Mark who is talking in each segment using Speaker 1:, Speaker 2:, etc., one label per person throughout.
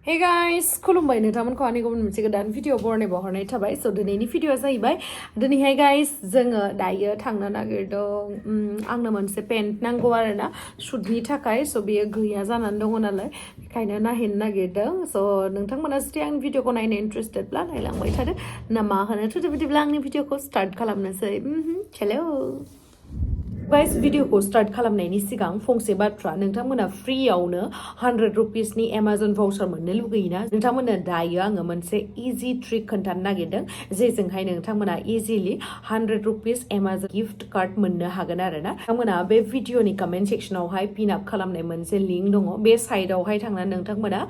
Speaker 1: Hey guys, खुलुमबाय नोंथांमोनखौ आंनि गुबुन मोनसे गोदान भिडिअ बरनायबो हरनाय थाबाय स' दिनैनि भिडिअआ जाहैबाय दिनैहाय गाइस जोङो दायो थांनो नागिरदों आंनो मोनसे पेन्ट नांगौ आरोना शुटनि थाखाय स' बेयो गैया जानानै दङ नालाय बेखायनो नायहैनो नागिरदों स' नोंथांमोना जुदि आंनि भिडिअखौ नायनो इन्ट्रेस्टेडब्ला नायलांबाय थादो ना मा होनो थुदो बिदिब्ला आंनि भिडिअखौ स्टार्ट खालामनोसै हेलौ गाइस भिडिअखौ स्टार्ट खालामनायनि सिगां फंसे बाथ्रा नोंथांमोना फ्रियावनो 100 रुपिसनि एमाजन भाउचार मोननो लुगैयोना नोंथांमोननो दायो आङो मोनसे इजि ट्रिक खोन्थानो नागिरदों जेजोंहाय नोंथांमोना इजिलि 100 रुपिस एमाजन गिफ्ट कार्ड मोननो हागोन आरोना नोंथांमोना बे भिडिअनि कमेन्ट सेक्सनावहाय पिन आप खालामनाय मोनसे लिंक दङ बे साइडआवहाय थांनानै नोंथांमोना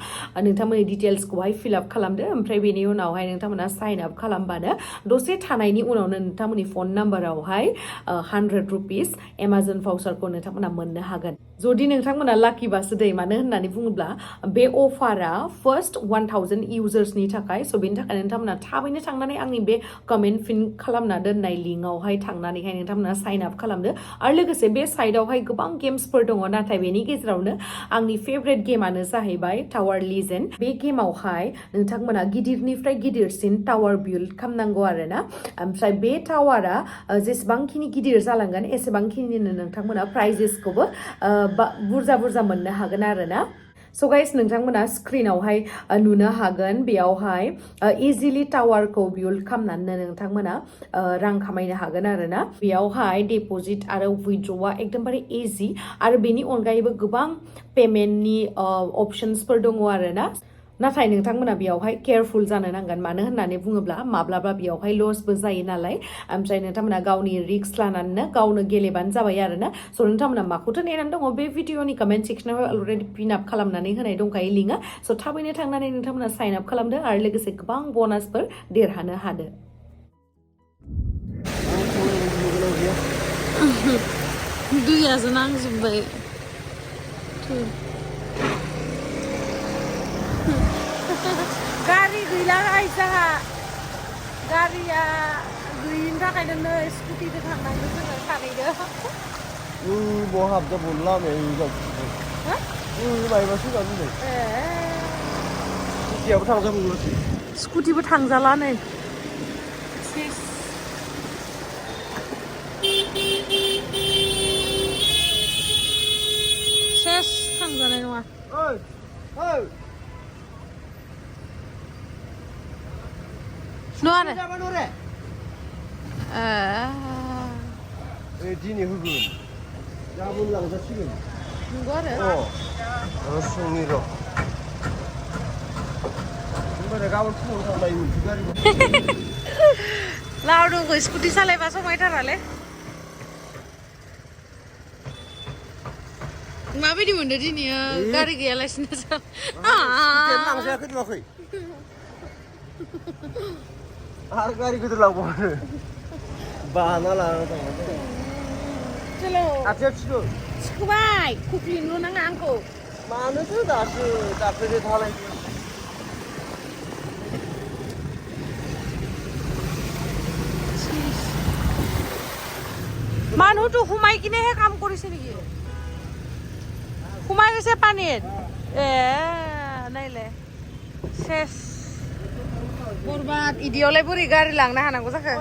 Speaker 1: नोंथांमोननि डिटेल्सखौहाय फिल आप खालामदो ओमफ्राय बेनि उनावहाय नोंथांमोना साइन आप खालामबानो दसे थानायनि उनावनो नोंथांमोननि फन नाम्बारावहाय 100 रुपिस एमाजन भाउचारखौ नोंथांमोना मोननो हागोन जुदि नोंथांमोना लाकिबासो दै मानो होननानै बुङोब्ला बे अफारा फार्स्ट 1000 इउजार्सनि थाखाय स' बेनि थाखाय नोंथांमोना थाबैनो थांनानै आंनि बे कमेन्ट फिन खालामना दोननाय लिंकआवहाय थांनानैहाय नोंथांमोना साइन आप खालामदो आरो लोगोसे बे साइडआवहाय गोबां गेम्सफोर दङ नाथाय बेनि गेजेरावनो आंनि फेभरेट गेमानो जाहैबाय टावार लिजेन्ड बे गेमावहाय नोंथांमोना गिदिरनिफ्राय गिदिरसिन टावार बिल्ड खालामनांगौ आरोना ओमफ्राय बे टावारा जेसेबांखिनि गिदिर जालांगोन एसेबांखिनिनो नोंथांमोना प्राइजेसखौबो बुरजा बुरजा मोननो हागोन आरोना स' गाइस नोंथांमोना स्क्रिनावहाय नुनो हागोन बेयावहाय इजिलि टावारखौ बिल्ड खालामनानै नोंथांमोना रां खामायनो हागोन आरोना बेयावहाय डिप'जिट आरो उइथड्र'आ एकदमबारे इजि आरो बेनि अनगायैबो गोबां पेमेन्टनि अपसन्सफोर दङ आरोना नाथाय नोंथांमोना बेयावहाय केयारफुल जानो नांगोन मानो होननानै बुङोब्ला माब्लाबा बेयावहाय लसबो जायो नालाय ओमफ्राय नोंथांमोना गावनि रिस्क लानानैनो गावनो गेलेबानो जाबाय आरोना स' नोंथांमोना माखौथो नेनानै दङ बे भिडिअनि कमेन्ट सेक्सनाव अलरेडि पिन आप खालामनानै होनाय दंखायो लिंकआ स' थाबैनो थांनानै नोंथांमोना साइन आप खालामदो आरो लोगोसे गोबां बनासफोर देरहानो हादो दैयासो नांजोब्बाय गारि गैला जोंहा गारिया गैयिनि थाखायनो नै स्कुटिजों थांनांगौ जोङो सानैजों
Speaker 2: बहा हाबदा बनला मायबासो जानो स्कुटियाबो थांजाबावलासो
Speaker 1: स्कुटिबो थांजाला नै सेस थांजानाय नङा
Speaker 2: दिनै होगोन गाबोन लांजासिगोन
Speaker 1: नंगौ आरो
Speaker 2: सोंनि र' होमबाना गाबोन फुङाव थांबाय मोनसे गारि
Speaker 1: लावदुंखौ स्कुटि सालायबा समायथारालै माबायदि मोनदो दिनै गारि गैयालासिनो
Speaker 2: लांजायाखै नुवाखै आरो गारि गिदिर लांबावनो बाना लाना थांबाय आथिया
Speaker 1: थिखोबाय खुख्लिनोल' नाङा आंखौ
Speaker 2: मानोथो दासो दाख्लैनो थालाय
Speaker 1: মানুহটো সোমাই কিনেহে কাম কৰিছে নেকি সোমাই গৈছে পানীত নাইলে শেষ बरबाद इदियावलाय बोरै गारि लांनो हानांगौ जाखो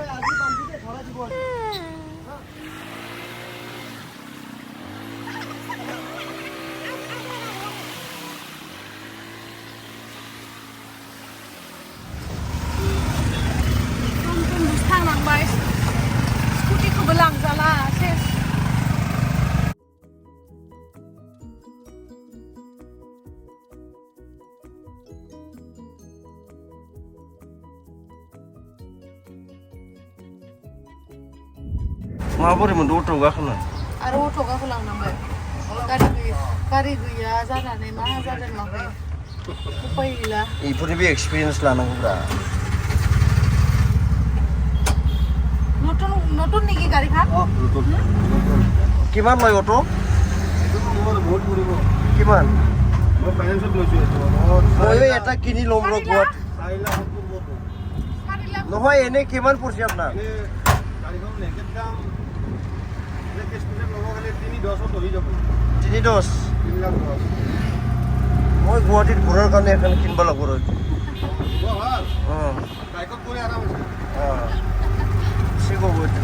Speaker 1: थांनांबाय स्कुटिखौबो लांजाला सेस
Speaker 2: माबोरै मोनदों अट'आव गाखोना
Speaker 1: आरो अट' गाखोलांनांबाय गारि गैया जानानै मा जादों माखै उपाय गैला
Speaker 2: बेफोरनिबो एक्सपिरियेन्स लानांगौब्रा
Speaker 1: নতুন নেকি গাড়ীখন
Speaker 2: কিমান লয় অটো কিমান মই এটা কিনি ল'ম ৰ ঘৰত নহয় এনে কিমান পৰিছে আপোনাৰ তিনি দহ মই গুৱাহাটীত ঘূৰাৰ কাৰণে এখন কিনিব লাগিব ৰ
Speaker 3: বাইকত গ'লে আৰাম আছে
Speaker 2: ঠিক হ'ব এইটো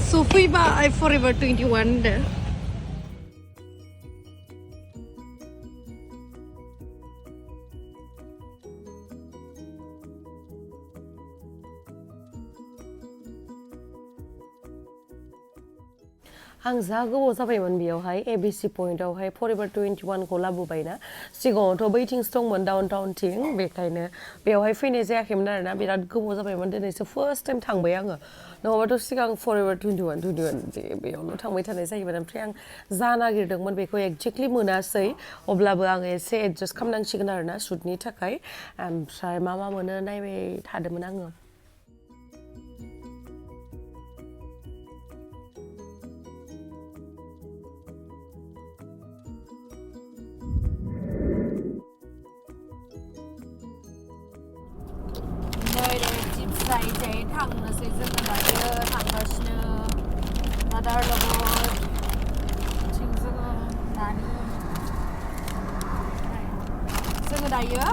Speaker 1: सफैबा फरेभार 21 दे
Speaker 4: आं जा गोबाव जाबायमोन बेयावहाय एबिसि पइन्टआवहाय फरेभार 21 खौ लाबोबायना सिगाङावथ' बैथिंसो दंमोन डाउनटाउनथिं बेखायनो बेयावहाय फैनाय जायाखैमोन आरोना बिराद गोबाव जाबायमोन दिनैसो फार्स्ट टाइम थांबाय आङो नङाबाथ' सिगां फरेभार 21 जे बेयावल' थांबाय थानाय जायोमोन ओमफ्राय आं जा नागिरदोंमोन बेखौ एक्जेक्टलि मोनासै अब्लाबो आङो एसे एडजास्ट खालामनांसिगोन आरोना शुटनि थाखाय ओमफ्राय मा मोनो नायबाय थादोंमोन आङो
Speaker 1: थांनोसै जोङो दायो थांगासिनो आदार लबद थिं जोङो दायो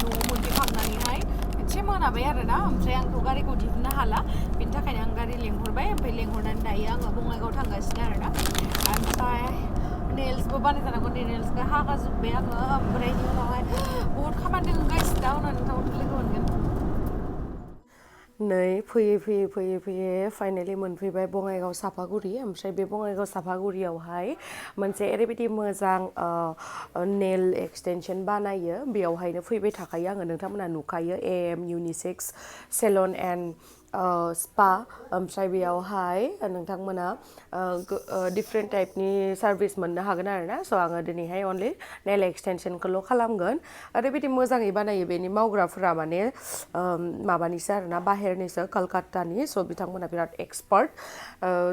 Speaker 1: न'आव मोनफैखांनानैहाय एसे मोनाबाय आरोना ओमफ्राय आंथ' गारिखौ दिहुननो हाला बेनि थाखायनो आं गारि लेंहरबाय ओमफ्राय लेंहरनानै दायो आङो बङाइगाव थांगासिनो आरोना ओमफ्राय नेल्सबो बानायजानांगौ नेल्सखौ हागाजोब्बाय आङो ओमफ्राय बेनि उनावहाय बहुद खामानि दङ गाइस दा उनाव नोंथांमोनखौ लोगो मोनगोन
Speaker 4: नै फैयै फाइनालि मोनफैबाय बङाइगाव सापागुरि ओमफ्राय बे बङाइगाव सापागुरियावहाय मोनसे ओरैबायदि मोजां नेल एक्सटेनसन बानायो बेयावहायनो फैबाय थाखायो आङो नोंथांमोना नुखायो एएम इउनिसेक्स सेलन एन्ड स्पा ओमफ्राय बेयावहाय नोंथांमोना डिफरेन्ट टाइपनि सार्भिस मोननो हागोन आरोना स' आङो दिनैहाय अनलि नेल एक्सटेनसनखौल' खालामगोन ओरैबायदि मोजाङै बानायो बेनि मावग्राफोरा माने माबानिसो आरोना बाहेरनिसो कलकातानि स' बिथांमोना बिराद एक्सपार्ट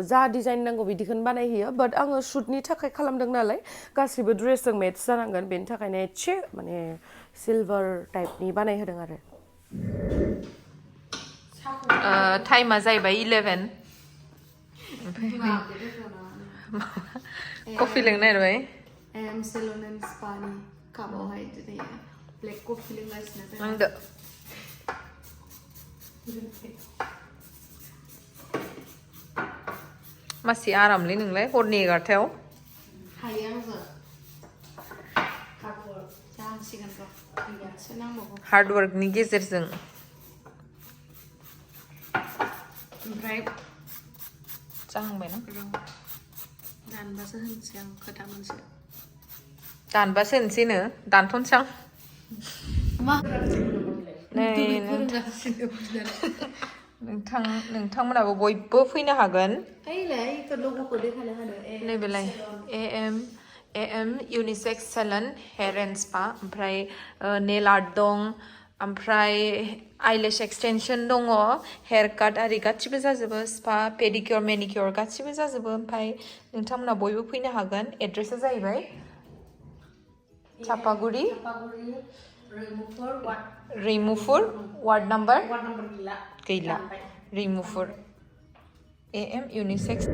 Speaker 4: जा डिजाइन नांगौ बिदिखौनो बानायहैयो बाट आङो शुटनि थाखाय खालामदों नालाय गासिबो ड्रेसजों मेट्स जानांगोन बेनि थाखायनो एसे माने सिलभार टाइपनि बानायहोदों आरो
Speaker 1: टाइमा जाहैबाय 11 कफि लोंनो नागिरबाय
Speaker 5: एम सेलन एन्ड स्पानि कापावहाय दिनै ब्लेक कफि लोंगासिनो
Speaker 1: लोंदो मासि आरामलै नोंलाय हरनि 11थायाव
Speaker 5: हायो आंबो जाहांसिगोन र' गैयासो नांबावगौ
Speaker 1: हार्डवर्कनि गेजेरजों
Speaker 5: ओमफ्राय
Speaker 1: जाहांबायना
Speaker 5: दानबासो होनसै आं खोथा मोनसे
Speaker 1: दानबासो होनसैनो दानथ'नोसै आं
Speaker 5: मा
Speaker 1: नै नोंथांमोनाबो बयबो फैनो हागोन नैबेलाय am इउनिसेक्स Selan hair and spa ओमफ्राय नेल आर्ट दं ओमफ्राय आइलेश एक्सटेनसन दङ हेयार काट आरि गासिबो जाजोबो स्पा पेडिकियर मेनिकियर गासिबो जाजोबो ओमफ्राय नोंथांमोना बयबो फैनो हागोन एड्रेसा जाहैबाय चापागुरि रैमुफुर वार्ड नाम्बार गैला रैमुफुर एएम इउनिसेक्स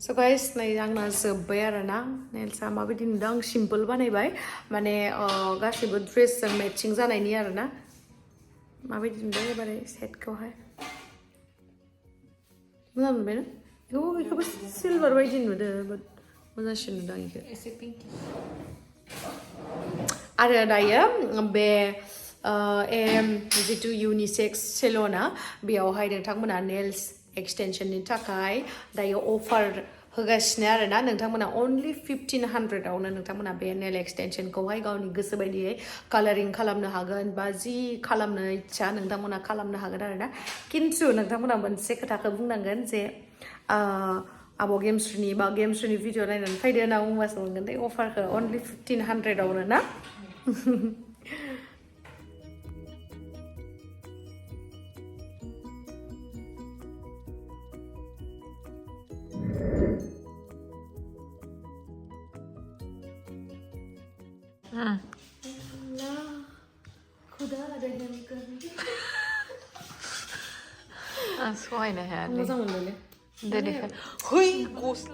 Speaker 5: स' गाइस नै आंना जोब्बाय आरोना नेल्सआ माबायदि नुदों आं सिम्पोल बानायबाय माने गासिबो ड्रेसजों मेटचिं जानायनि आरोना माबायदि नुदों एबारै सेटखौहाय मोजां नुबाय ना बेखौबो सिलभार बायदि नुदों बाट मोजांसिन नुदों आं बेखौ एसे पिंकि आरो दायो बे एम जितु इउनिसेक्स सेलना बेयावहाय नोंथांमोना नेल्स एक्सटेनसननि थाखाय दायो अफार होगासिनो आरोना नोंथांमोना अनलि 1500आवनो नोंथांमोना बे नेल एक्सटेनसनखौहाय गावनि गोसो बायदियै कालारिं खालामनो हागोन बा जि खालामनो इच्छा नोंथांमोना खालामनो हागोन आरोना खिन्थु नोंथांमोना मोनसे खोथाखौ बुंनांगोन जे आब' गेमस्रिनि बा गेमस्रिनि भिडिअ नायनानै फैदो होनना बुंबासो मोनगोन दे अफारखौ अनलि 1500आवनो ना
Speaker 1: खुदा रहम कर
Speaker 5: सहायनो हाया
Speaker 1: मोजां मोनदोंलै
Speaker 5: दे hui ghost